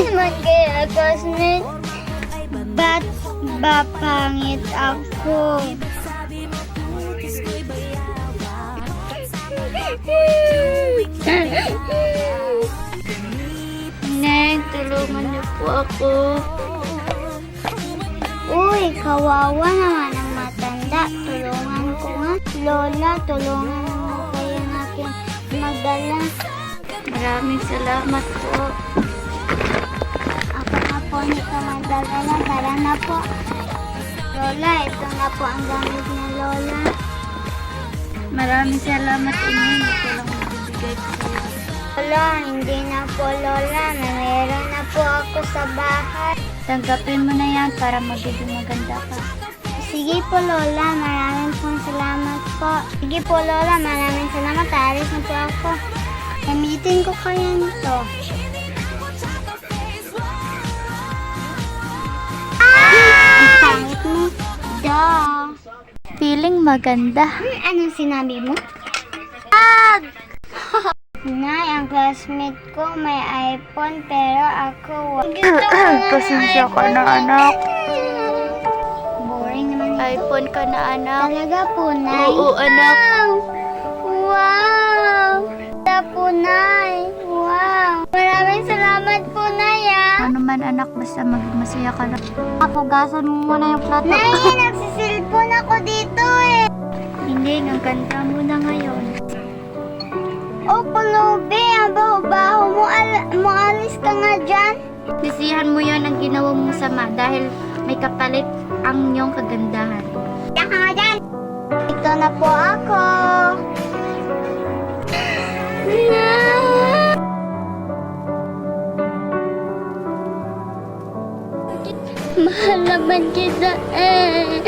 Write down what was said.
naman kaya, classmate? Ba't ba pangit ako? Neng, tulungan niyo po ako. Uy, kawawa naman ang matanda. Tulungan ko nga. Lola, tulungan mo kayo natin magdala. Maraming salamat po. Ako na po nito magdala. Tara na po. Lola, ito na po ang gamit ni Lola. Maraming salamat inyo. Ito lang magbibigay ko sa iyo. Lola, hindi na po Lola. Meron na po ako sa bahay. Tanggapin mo na yan para magiging maganda ka. Sige po Lola, maraming pong salamat po. Sige po Lola, maraming salamat. Alis na po ako. Gamitin ko kaya nito. Ang pangit mo. Duh. Feeling maganda. Anong sinabi mo? Nay, ang classmate ko may iPhone pero ako Pasensya ka na, anak. Boring naman ito. iPhone ka na, anak. Talaga po, Nay? Oo, anak. Wow! Talaga po, Nay. Wow! Maraming salamat po, Nay, ah. Ano man, anak, basta maging masaya ka lang. Pugasan mo muna yung plato. Nay, nagsisilpon ako dito eh. Hindi, ang ganda mo na ngayon. Oh, Pulubi, ang baho-baho mo. Maalis ka nga dyan. Sisihan mo yon ang ginawa mong sama dahil may kapalit ang iyong kagandahan. Diyan ka nga dyan. Ito na po ako. Mahal naman kita eh.